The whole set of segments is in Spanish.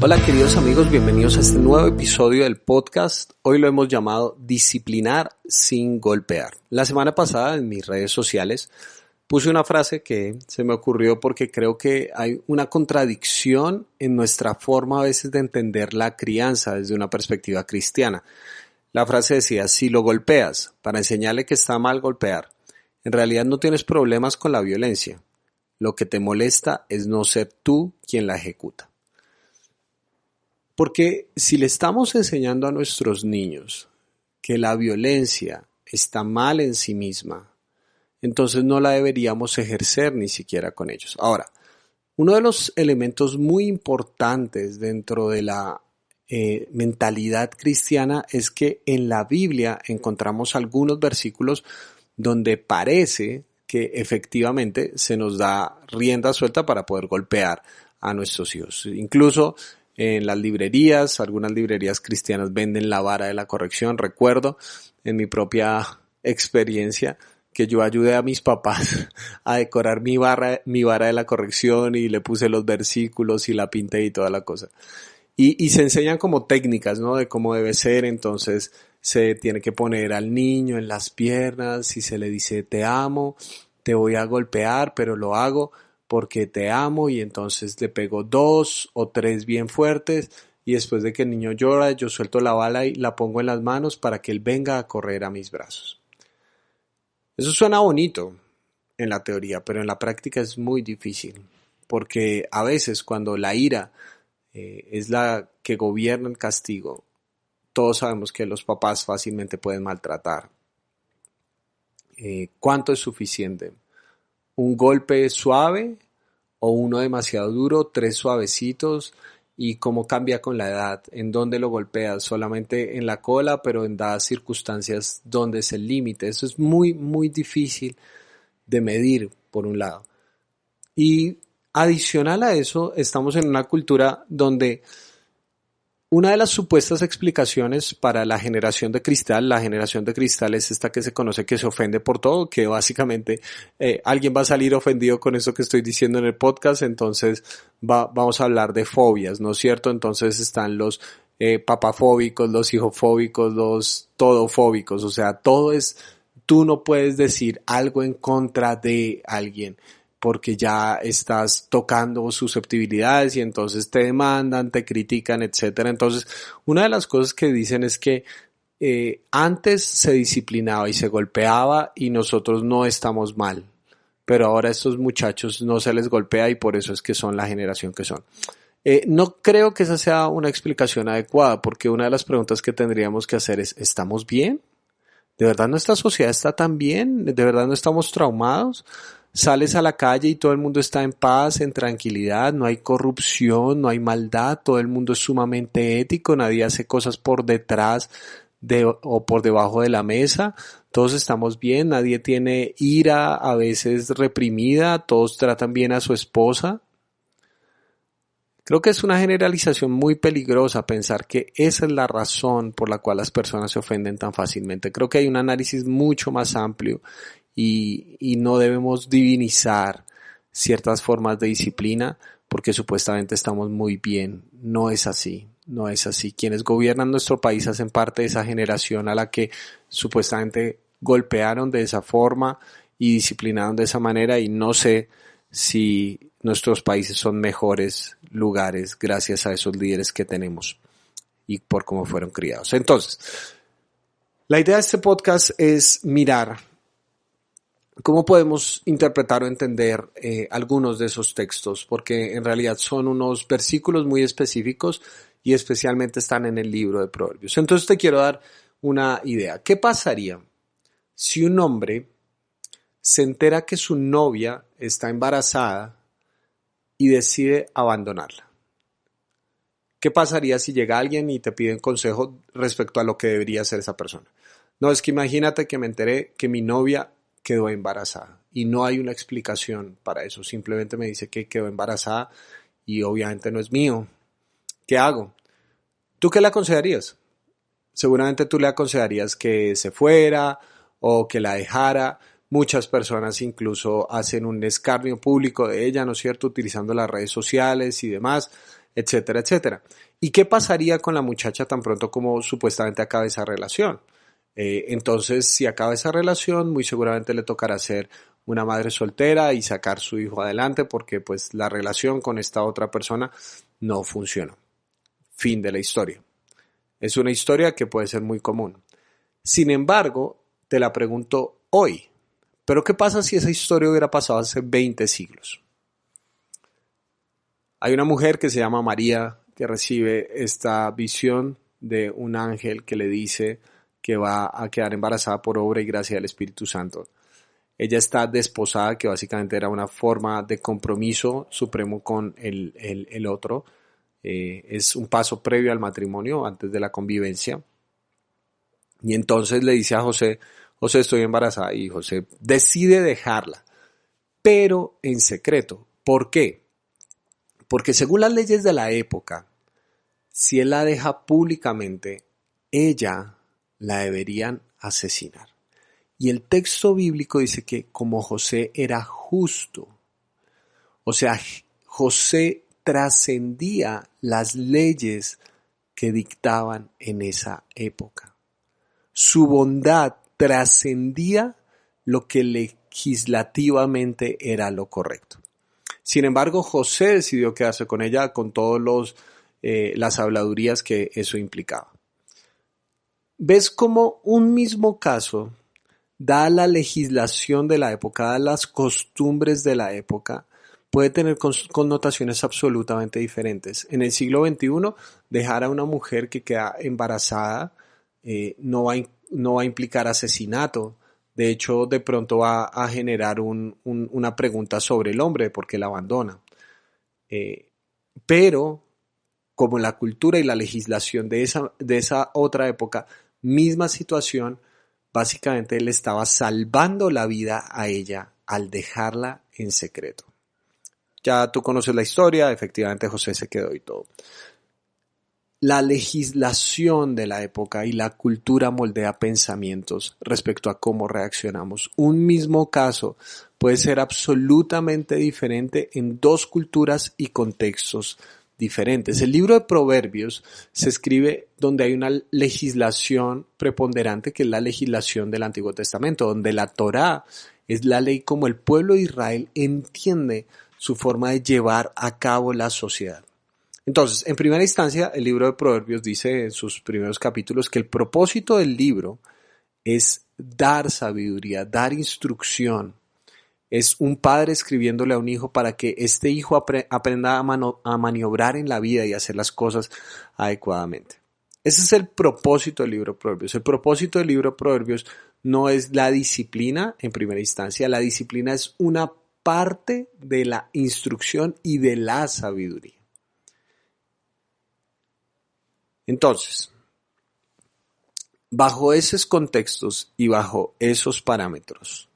Hola queridos amigos, bienvenidos a este nuevo episodio del podcast. Hoy lo hemos llamado Disciplinar sin golpear. La semana pasada en mis redes sociales puse una frase que se me ocurrió porque creo que hay una contradicción en nuestra forma a veces de entender la crianza desde una perspectiva cristiana. La frase decía, si lo golpeas para enseñarle que está mal golpear, en realidad no tienes problemas con la violencia. Lo que te molesta es no ser tú quien la ejecuta. Porque si le estamos enseñando a nuestros niños que la violencia está mal en sí misma, entonces no la deberíamos ejercer ni siquiera con ellos. Ahora, uno de los elementos muy importantes dentro de la mentalidad cristiana es que en la Biblia encontramos algunos versículos donde parece que efectivamente se nos da rienda suelta para poder golpear a nuestros hijos. Incluso en las librerías, algunas librerías cristianas venden la vara de la corrección. Recuerdo en mi propia experiencia que yo ayudé a mis papás a decorar mi vara de la corrección y le puse los versículos y la pinté y toda la cosa. Y se enseñan como técnicas, ¿no? De cómo debe ser. Entonces se tiene que poner al niño en las piernas y se le dice te amo, te voy a golpear, pero lo hago porque te amo, y entonces le pego 2 o 3 bien fuertes y después de que el niño llora yo suelto la bala y la pongo en las manos para que él venga a correr a mis brazos. Eso suena bonito en la teoría, pero en la práctica es muy difícil, porque a veces cuando la ira es la que gobierna el castigo, todos sabemos que los papás fácilmente pueden maltratar. ¿Cuánto es suficiente? ¿Un golpe suave o uno demasiado duro? 3 suavecitos. ¿Y cómo cambia con la edad? ¿En dónde lo golpeas? ¿Solamente en la cola, pero en dadas circunstancias dónde es el límite? Eso es muy, muy difícil de medir, por un lado. Y adicional a eso, estamos en una cultura donde una de las supuestas explicaciones para la generación de cristal es esta que se conoce que se ofende por todo, que básicamente alguien va a salir ofendido con eso que estoy diciendo en el podcast, entonces vamos a hablar de fobias, ¿no es cierto? Entonces están los papafóbicos, los hijofóbicos, los todofóbicos, o sea, todo es, tú no puedes decir algo en contra de alguien, porque ya estás tocando susceptibilidades y entonces te demandan, te critican, etcétera. Entonces, una de las cosas que dicen es que antes se disciplinaba y se golpeaba y nosotros no estamos mal, pero ahora a estos muchachos no se les golpea y por eso es que son la generación que son. No creo que esa sea una explicación adecuada, porque una de las preguntas que tendríamos que hacer es, ¿estamos bien? ¿De verdad nuestra sociedad está tan bien? ¿De verdad no estamos traumados? Sales a la calle y todo el mundo está en paz, en tranquilidad, no hay corrupción, no hay maldad, todo el mundo es sumamente ético, nadie hace cosas por detrás o por debajo de la mesa, todos estamos bien, nadie tiene ira a veces reprimida, todos tratan bien a su esposa. Creo que es una generalización muy peligrosa pensar que esa es la razón por la cual las personas se ofenden tan fácilmente. Creo que hay un análisis mucho más amplio y no debemos divinizar ciertas formas de disciplina porque supuestamente estamos muy bien. No es así, no es así. Quienes gobiernan nuestro país hacen parte de esa generación a la que supuestamente golpearon de esa forma y disciplinaron de esa manera, y no sé si nuestros países son mejores lugares gracias a esos líderes que tenemos y por cómo fueron criados. Entonces, la idea de este podcast es mirar cómo podemos interpretar o entender algunos de esos textos, porque en realidad son unos versículos muy específicos y especialmente están en el libro de Proverbios. Entonces te quiero dar una idea. ¿Qué pasaría si un hombre se entera que su novia está embarazada y decide abandonarla? ¿Qué pasaría si llega alguien y te pide un consejo respecto a lo que debería hacer esa persona? No, es que imagínate que me enteré que mi novia quedó embarazada y no hay una explicación para eso, simplemente me dice que quedó embarazada y obviamente no es mío. ¿Qué hago? ¿Tú qué le aconsejarías? Seguramente tú le aconsejarías que se fuera o que la dejara. Muchas personas incluso hacen un escarnio público de ella, ¿no es cierto?, utilizando las redes sociales y demás. etcétera, etcétera. ¿Y qué pasaría con la muchacha tan pronto como supuestamente acabe esa relación? Entonces, si acaba esa relación, muy seguramente le tocará ser una madre soltera y sacar su hijo adelante porque pues la relación con esta otra persona no funcionó. Fin de la historia. Es una historia que puede ser muy común. Sin embargo, te la pregunto hoy, ¿pero qué pasa si esa historia hubiera pasado hace 20 siglos? Hay una mujer que se llama María que recibe esta visión de un ángel que le dice que va a quedar embarazada por obra y gracia del Espíritu Santo. Ella está desposada, que básicamente era una forma de compromiso supremo con el otro. Es un paso previo al matrimonio, antes de la convivencia. Y entonces le dice a José, José, estoy embarazada. Y José decide dejarla, pero en secreto. ¿Por qué? Porque según las leyes de la época, si él la deja públicamente, ella la deberían asesinar. Y el texto bíblico dice que como José era justo, o sea, José trascendía las leyes que dictaban en esa época. Su bondad trascendía lo que legislativamente era lo correcto. Sin embargo, José decidió quedarse con ella con todas las habladurías que eso implicaba. ¿Ves cómo un mismo caso, dada la legislación de la época, dadas las costumbres de la época, puede tener connotaciones absolutamente diferentes? En el siglo XXI, dejar a una mujer que queda embarazada no va a implicar asesinato. De hecho, de pronto va a generar una pregunta sobre el hombre, por qué la abandona. Pero, como la cultura y la legislación de esa otra época, misma situación, básicamente le estaba salvando la vida a ella al dejarla en secreto. Ya tú conoces la historia, efectivamente José se quedó y todo. La legislación de la época y la cultura moldea pensamientos respecto a cómo reaccionamos. Un mismo caso puede ser absolutamente diferente en dos culturas y contextos diferentes. El libro de Proverbios se escribe donde hay una legislación preponderante, que es la legislación del Antiguo Testamento, donde la Torá es la ley como el pueblo de Israel entiende su forma de llevar a cabo la sociedad. Entonces, en primera instancia, el libro de Proverbios dice en sus primeros capítulos que el propósito del libro es dar sabiduría, dar instrucción. Es un padre escribiéndole a un hijo para que este hijo aprenda a maniobrar en la vida y hacer las cosas adecuadamente. Ese es el propósito del libro de Proverbios. El propósito del libro de Proverbios no es la disciplina en primera instancia. La disciplina es una parte de la instrucción y de la sabiduría. Entonces, bajo esos contextos y bajo esos parámetros,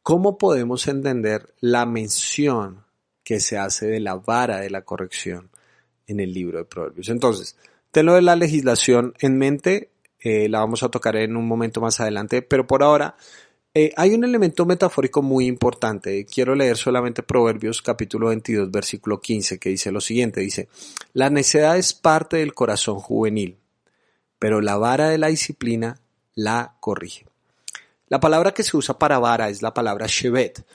¿cómo podemos entender la mención que se hace de la vara de la corrección en el libro de Proverbios? Entonces, tenlo de la legislación en mente, la vamos a tocar en un momento más adelante, pero por ahora hay un elemento metafórico muy importante. Quiero leer solamente Proverbios capítulo 22, versículo 15, que dice lo siguiente, dice, la necedad es parte del corazón juvenil, pero la vara de la disciplina la corrige. La palabra que se usa para vara es la palabra shevet,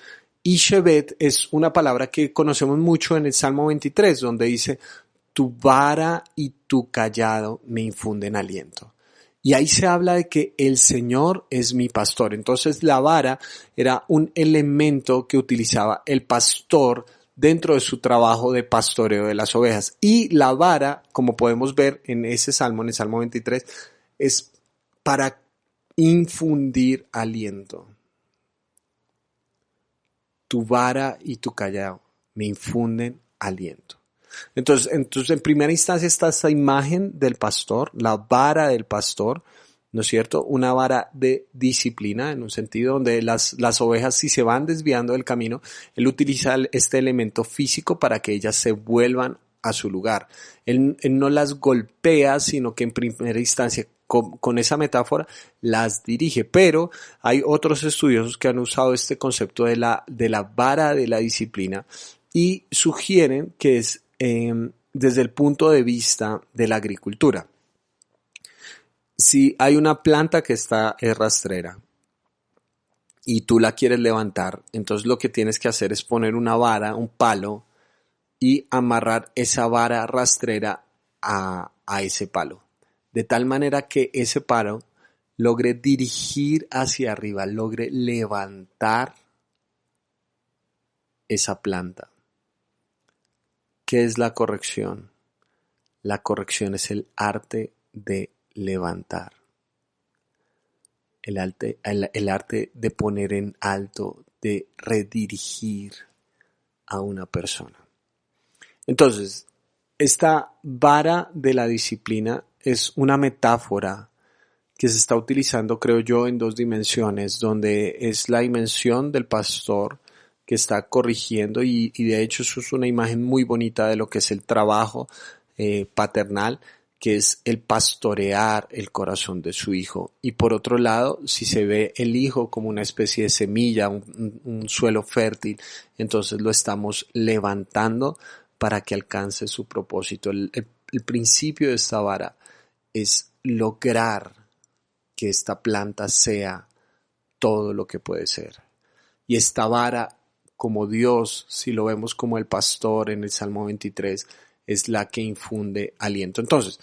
y shevet es una palabra que conocemos mucho en el Salmo 23, donde dice, tu vara y tu cayado me infunden aliento. Y ahí se habla de que el Señor es mi pastor. Entonces la vara era un elemento que utilizaba el pastor dentro de su trabajo de pastoreo de las ovejas. Y la vara, como podemos ver en ese salmo, en el Salmo 23, es para infundir aliento. Tu vara y tu callado me infunden aliento. Entonces, en primera instancia está esta imagen del pastor, la vara del pastor, ¿no es cierto? Una vara de disciplina, en un sentido donde las ovejas, si se van desviando del camino, él utiliza este elemento físico para que ellas se vuelvan a su lugar. Él no las golpea, sino que en primera instancia, con esa metáfora, las dirige. Pero hay otros estudiosos que han usado este concepto de la vara de la disciplina y sugieren que es desde el punto de vista de la agricultura. Si hay una planta que es rastrera y tú la quieres levantar, entonces lo que tienes que hacer es poner una vara, un palo, y amarrar esa vara rastrera a ese palo. De tal manera que ese palo logre dirigir hacia arriba, logre levantar esa planta. ¿Qué es la corrección? La corrección es el arte de levantar. El arte de poner en alto, de redirigir a una persona. Entonces, esta vara de la disciplina es una metáfora que se está utilizando, creo yo, en dos dimensiones, donde es la dimensión del pastor que está corrigiendo y de hecho eso es una imagen muy bonita de lo que es el trabajo paternal, que es el pastorear el corazón de su hijo. Y por otro lado, si se ve el hijo como una especie de semilla, un suelo fértil, entonces lo estamos levantando para que alcance su propósito. El principio de esta vara es lograr que esta planta sea todo lo que puede ser. Y esta vara, como Dios, si lo vemos como el pastor en el Salmo 23, es la que infunde aliento. Entonces,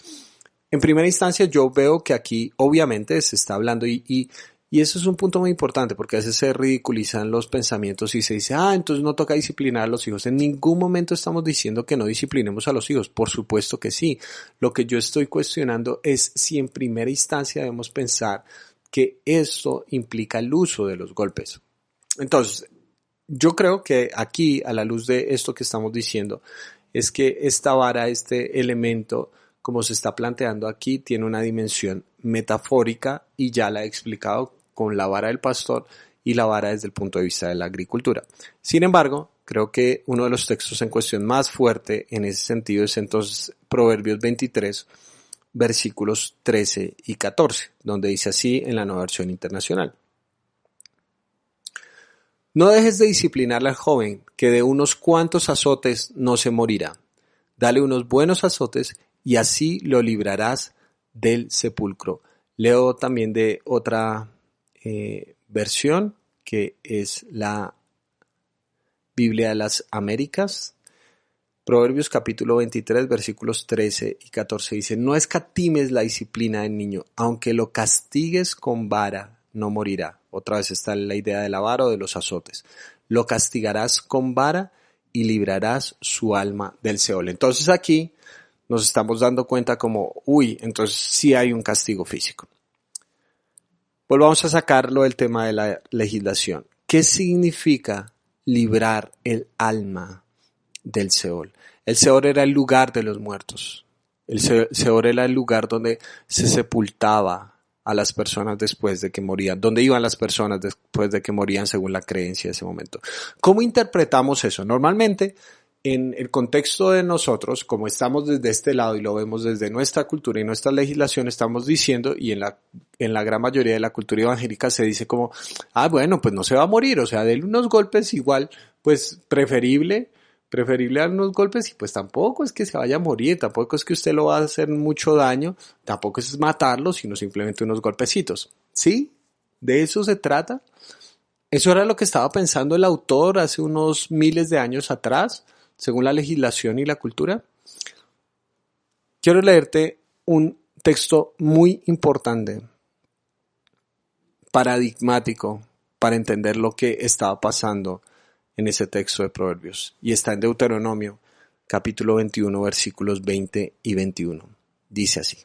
en primera instancia yo veo que aquí obviamente se está hablando y eso es un punto muy importante porque a veces se ridiculizan los pensamientos y se dice, entonces no toca disciplinar a los hijos. En ningún momento estamos diciendo que no disciplinemos a los hijos, por supuesto que sí. Lo que yo estoy cuestionando es si en primera instancia debemos pensar que esto implica el uso de los golpes. Entonces, yo creo que aquí, a la luz de esto que estamos diciendo, es que esta vara, este elemento, como se está planteando aquí, tiene una dimensión metafórica y ya la he explicado con la vara del pastor y la vara desde el punto de vista de la agricultura. Sin embargo, creo que uno de los textos en cuestión más fuerte en ese sentido es entonces Proverbios 23, versículos 13 y 14, donde dice así en la Nueva Versión Internacional. No dejes de disciplinarle al joven, que de unos cuantos azotes no se morirá. Dale unos buenos azotes y así lo librarás del sepulcro. Leo también de otra versión, que es la Biblia de las Américas. Proverbios capítulo 23, versículos 13 y 14 dice, no escatimes la disciplina del niño, aunque lo castigues con vara, no morirá. Otra vez está la idea de la vara o de los azotes. Lo castigarás con vara y librarás su alma del Seol. Entonces aquí nos estamos dando cuenta como, entonces sí hay un castigo físico. Volvamos a sacarlo del tema de la legislación. ¿Qué significa librar el alma del Seol? El Seol era el lugar de los muertos. El Seol era el lugar donde se sepultaba a las personas después de que morían, donde iban las personas después de que morían según la creencia de ese momento. ¿Cómo interpretamos eso? Normalmente, en el contexto de nosotros, como estamos desde este lado y lo vemos desde nuestra cultura y nuestra legislación, estamos diciendo, y en la gran mayoría de la cultura evangélica se dice como, bueno, pues no se va a morir, o sea, denle unos golpes igual, pues preferible dar unos golpes y pues tampoco es que se vaya a morir, tampoco es que usted lo va a hacer mucho daño, tampoco es matarlo, sino simplemente unos golpecitos. ¿Sí? ¿De eso se trata? Eso era lo que estaba pensando el autor hace unos miles de años atrás, según la legislación y la cultura. Quiero leerte un texto muy importante, paradigmático, para entender lo que estaba pasando en ese texto de Proverbios, y está en Deuteronomio, capítulo 21, versículos 20 y 21. Dice así.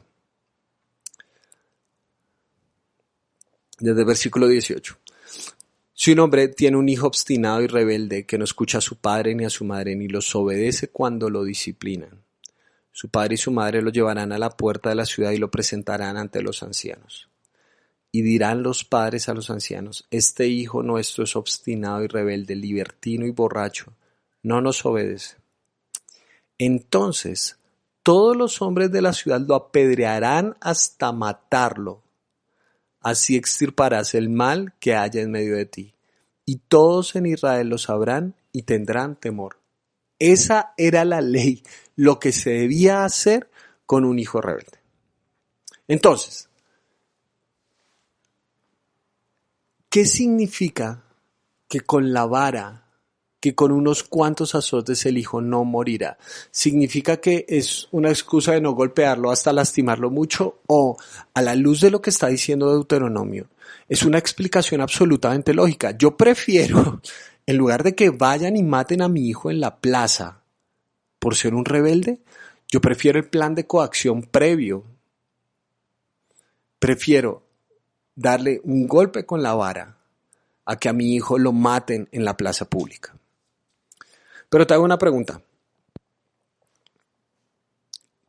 Desde el versículo 18. Si un hombre tiene un hijo obstinado y rebelde que no escucha a su padre ni a su madre ni los obedece cuando lo disciplinan, su padre y su madre lo llevarán a la puerta de la ciudad y lo presentarán ante los ancianos. Y dirán los padres a los ancianos, este hijo nuestro es obstinado y rebelde, libertino y borracho, no nos obedece. Entonces, todos los hombres de la ciudad lo apedrearán hasta matarlo. Así extirparás el mal que haya en medio de ti. Y todos en Israel lo sabrán y tendrán temor. Esa era la ley, lo que se debía hacer con un hijo rebelde. Entonces, ¿qué significa que con la vara, que con unos cuantos azotes el hijo no morirá? ¿Significa que es una excusa de no golpearlo hasta lastimarlo mucho? ¿O, a la luz de lo que está diciendo Deuteronomio, es una explicación absolutamente lógica? Yo prefiero, en lugar de que vayan y maten a mi hijo en la plaza por ser un rebelde, yo prefiero el plan de coacción previo. Prefiero darle un golpe con la vara a que a mi hijo lo maten en la plaza pública. Pero te hago una pregunta.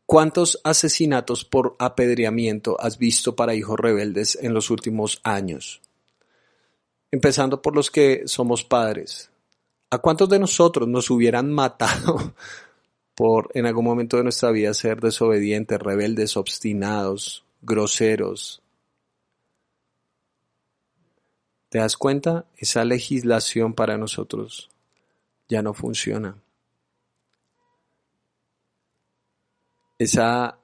¿Cuántos asesinatos por apedreamiento has visto para hijos rebeldes en los últimos años? Empezando por los que somos padres. ¿A cuántos de nosotros nos hubieran matado por en algún momento de nuestra vida ser desobedientes, rebeldes, obstinados, groseros? ¿Te das cuenta? Esa legislación para nosotros ya no funciona. Esa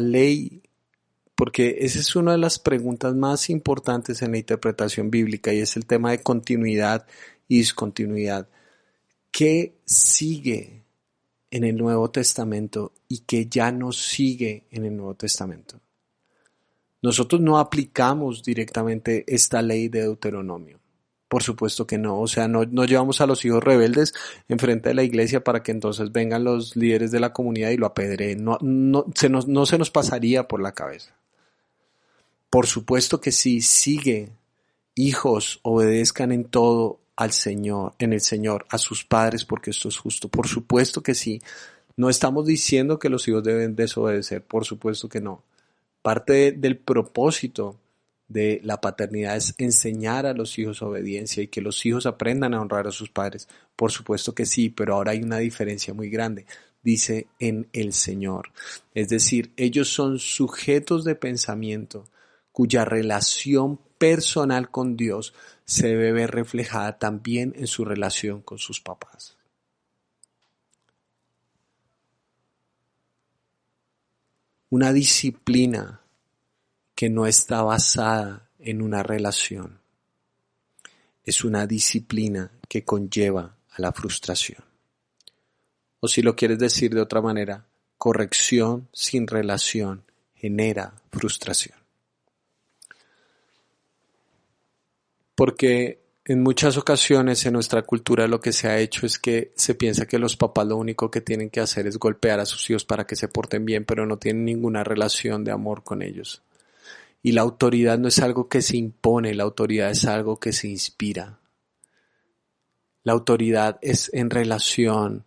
ley, porque esa es una de las preguntas más importantes en la interpretación bíblica y es el tema de continuidad y discontinuidad. ¿Qué sigue en el Nuevo Testamento y qué ya no sigue en el Nuevo Testamento? Nosotros no aplicamos directamente esta ley de Deuteronomio. Por supuesto que no, o sea, no llevamos a los hijos rebeldes enfrente de la iglesia para que entonces vengan los líderes de la comunidad y lo apedreen. No se nos pasaría por la cabeza. Por supuesto que sí, sigue, hijos, obedezcan en todo al Señor, en el Señor, a sus padres, porque esto es justo. Por supuesto que sí. No estamos diciendo que los hijos deben desobedecer, por supuesto que no. Parte del propósito de la paternidad es enseñar a los hijos obediencia y que los hijos aprendan a honrar a sus padres. Por supuesto que sí, pero ahora hay una diferencia muy grande. Dice en el Señor. Es decir, ellos son sujetos de pensamiento cuya relación personal con Dios se debe ver reflejada también en su relación con sus papás. Una disciplina que no está basada en una relación es una disciplina que conlleva a la frustración. O si lo quieres decir de otra manera, corrección sin relación genera frustración. Porque en muchas ocasiones en nuestra cultura lo que se ha hecho es que se piensa que los papás lo único que tienen que hacer es golpear a sus hijos para que se porten bien, pero no tienen ninguna relación de amor con ellos. Y la autoridad no es algo que se impone, la autoridad es algo que se inspira. La autoridad es en relación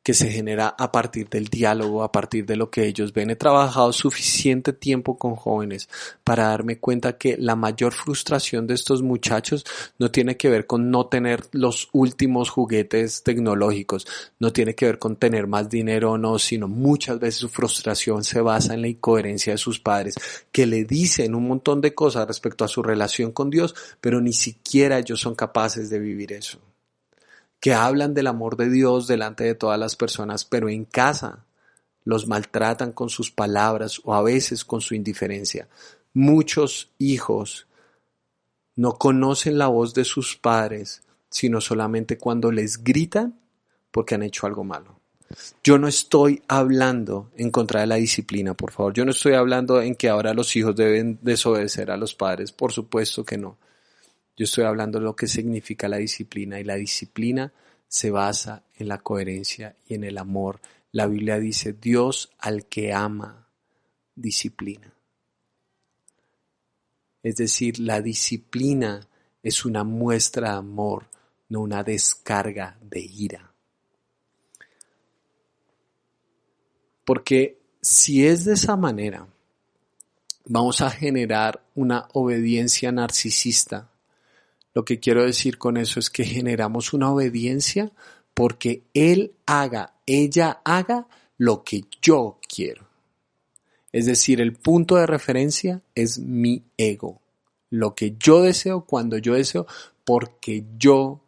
que se genera a partir del diálogo, a partir de lo que ellos ven. He trabajado suficiente tiempo con jóvenes para darme cuenta que la mayor frustración de estos muchachos no tiene que ver con no tener los últimos juguetes tecnológicos, no tiene que ver con tener más dinero o no, sino muchas veces su frustración se basa en la incoherencia de sus padres, que le dicen un montón de cosas respecto a su relación con Dios, pero ni siquiera ellos son capaces de vivir eso. Que hablan del amor de Dios delante de todas las personas, pero en casa los maltratan con sus palabras o a veces con su indiferencia. Muchos hijos no conocen la voz de sus padres, sino solamente cuando les gritan porque han hecho algo malo. Yo no estoy hablando en contra de la disciplina, por favor. Yo no estoy hablando en que ahora los hijos deben desobedecer a los padres. Por supuesto que no. Yo estoy hablando de lo que significa la disciplina y la disciplina se basa en la coherencia y en el amor. La Biblia dice, Dios al que ama, disciplina. Es decir, la disciplina es una muestra de amor, no una descarga de ira. Porque si es de esa manera, vamos a generar una obediencia narcisista. Lo que quiero decir con eso es que generamos una obediencia porque él haga, ella haga lo que yo quiero. Es decir, el punto de referencia es mi ego. Lo que yo deseo, cuando yo deseo, porque yo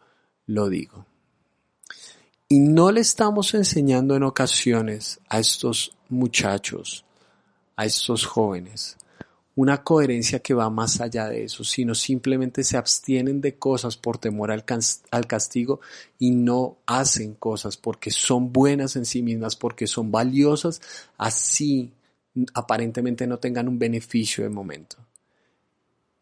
lo digo. Y no le estamos enseñando en ocasiones a estos muchachos, a estos jóvenes, una coherencia que va más allá de eso, sino simplemente se abstienen de cosas por temor al castigo y no hacen cosas porque son buenas en sí mismas, porque son valiosas, así aparentemente no tengan un beneficio de momento.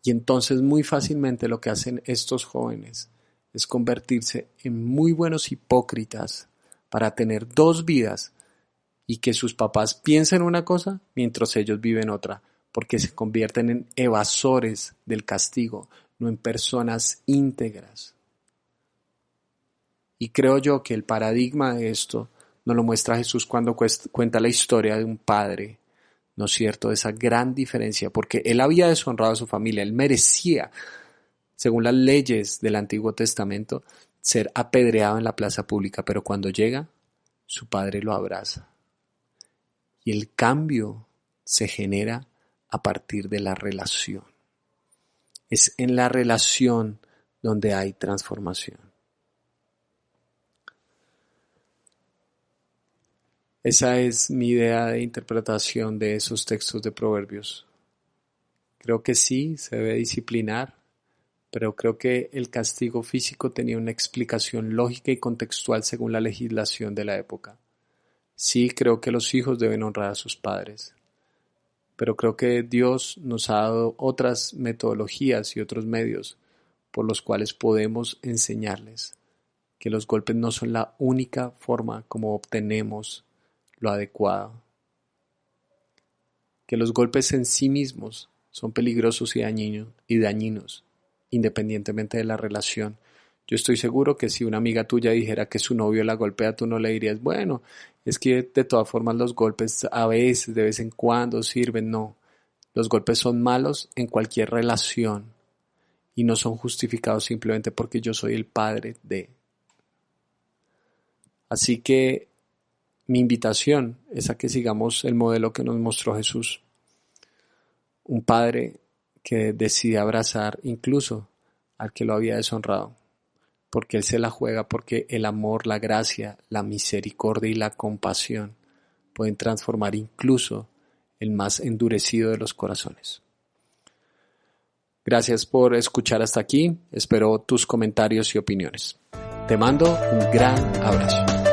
Y entonces muy fácilmente lo que hacen estos jóvenes es convertirse en muy buenos hipócritas para tener dos vidas y que sus papás piensen una cosa mientras ellos viven otra, porque se convierten en evasores del castigo, no en personas íntegras. Y creo yo que el paradigma de esto nos lo muestra Jesús cuando cuenta la historia de un padre, ¿no es cierto?, de esa gran diferencia, porque él había deshonrado a su familia, él merecía, según las leyes del Antiguo Testamento, ser apedreado en la plaza pública, pero cuando llega, su padre lo abraza. Y el cambio se genera a partir de la relación. Es en la relación donde hay transformación. Esa es mi idea de interpretación de esos textos de Proverbios. Creo que sí, se debe disciplinar, pero creo que el castigo físico tenía una explicación lógica y contextual según la legislación de la época. Sí, creo que los hijos deben honrar a sus padres, pero creo que Dios nos ha dado otras metodologías y otros medios por los cuales podemos enseñarles que los golpes no son la única forma como obtenemos lo adecuado, que los golpes en sí mismos son peligrosos y dañinos, independientemente de la relación. Yo estoy seguro que si una amiga tuya dijera que su novio la golpea, tú no le dirías, bueno, es que de todas formas los golpes a veces, de vez en cuando sirven. No, los golpes son malos en cualquier relación y no son justificados simplemente porque yo soy el padre de. Así que mi invitación es a que sigamos el modelo que nos mostró Jesús. Un padre que decide abrazar incluso al que lo había deshonrado, porque Él se la juega, porque el amor, la gracia, la misericordia y la compasión pueden transformar incluso el más endurecido de los corazones. Gracias por escuchar hasta aquí. Espero tus comentarios y opiniones. Te mando un gran abrazo.